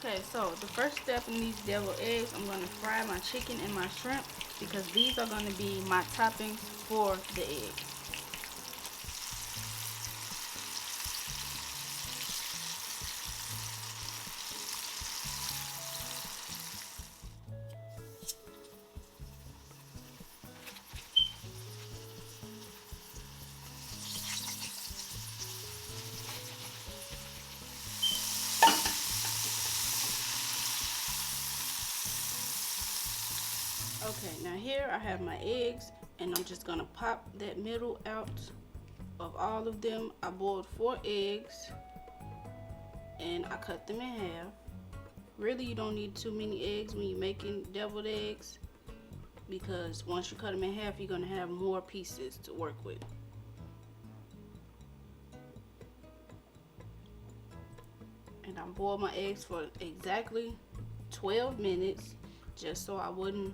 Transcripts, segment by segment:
Okay, so the first step in these deviled eggs, I'm going to fry my chicken and my shrimp because these are going to be my toppings for the eggs. Okay, now here I have my eggs, and I'm just gonna pop that middle out of all of them. I boiled 4 eggs and I cut them in half. Really, you don't need too many eggs when you're making deviled eggs because once you cut them in half, you're gonna have more pieces to work with. And I boiled my eggs for exactly 12 minutes just so I wouldn't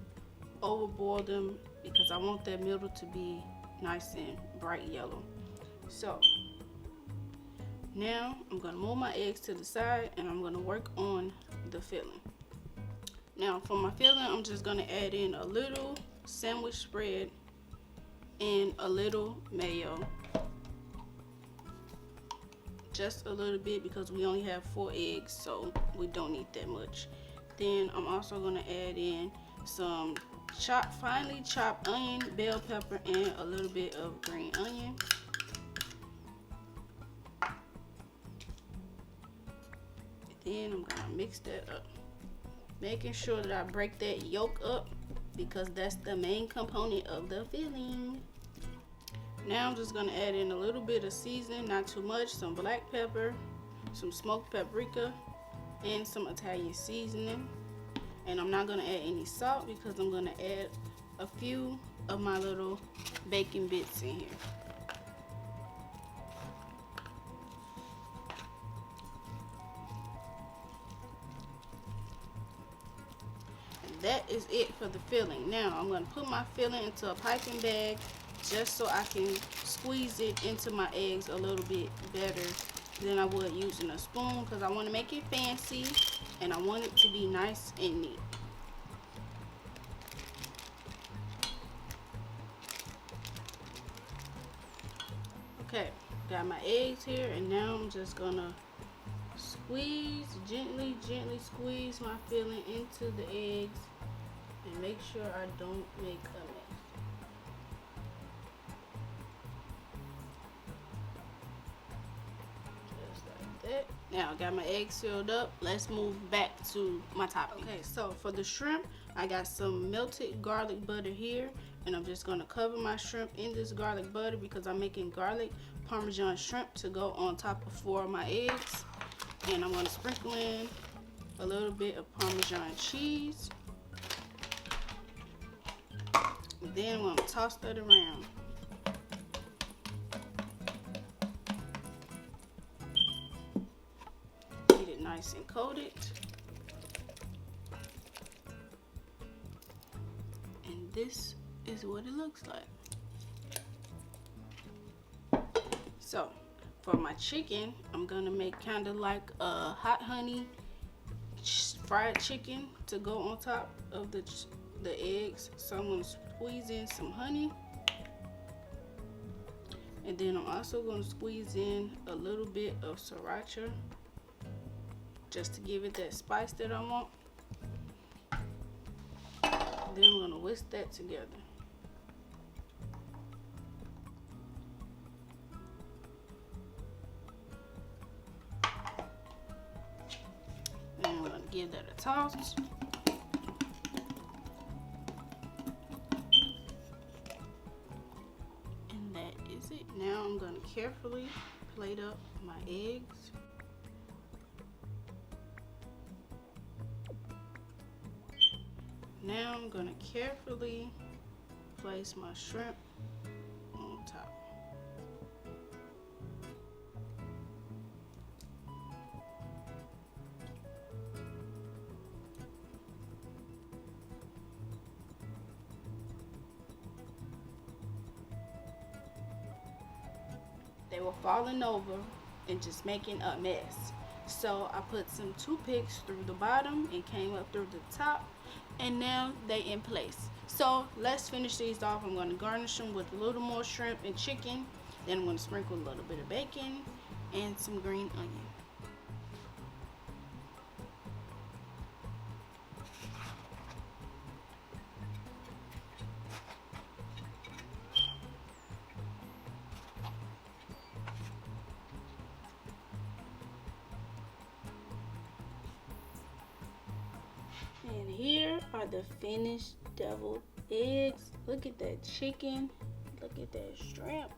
overboil them because I want that middle to be nice and bright yellow. So now I'm gonna move my eggs to the side and I'm gonna work on the filling. Now for my filling, I'm just gonna add in a little sandwich spread and a little mayo. Just a little bit because we only have 4 eggs, so we don't need that much. Then I'm also gonna add in some finely chopped onion, bell pepper, and a little bit of green onion. Then I'm gonna mix that up, making sure that I break that yolk up because that's the main component of the filling. Now I'm just gonna add in a little bit of seasoning, not too much, some black pepper, some smoked paprika, and some Italian seasoning. And I'm not gonna add any salt because I'm gonna add a few of my little bacon bits in here. And that is it for the filling. Now I'm gonna put my filling into a piping bag just so I can squeeze it into my eggs a little bit better than I would using a spoon because I want to make it fancy and I want it to be nice and neat. Okay, got my eggs here and now I'm just gonna gently squeeze my filling into the eggs and make sure I don't make a mess. Now I got my eggs filled up. Let's move back to my topping. Okay, so for the shrimp, I got some melted garlic butter here, and I'm just gonna cover my shrimp in this garlic butter because I'm making garlic Parmesan shrimp to go on top of 4 of my eggs. And I'm gonna sprinkle in a little bit of Parmesan cheese. Then I'm gonna toss that around. Nice and coated, and this is what it looks like. So for my chicken, I'm gonna make kind of like a hot honey fried chicken to go on top of the eggs. So I'm gonna squeeze in some honey, and then I'm also gonna squeeze in a little bit of sriracha just to give it that spice that I want. Then I'm gonna whisk that together. And I'm gonna give that a toss. And that is it. Now I'm gonna carefully plate up my eggs. Now I'm gonna carefully place my shrimp on top. They were falling over and just making a mess. So I put some toothpicks through the bottom and came up through the top, and now they in place. So let's finish these off. I'm going to garnish them with a little more shrimp and chicken. Then I'm going to sprinkle a little bit of bacon and some green onion. And here are the finished deviled eggs. Look at that chicken. Look at that shrimp.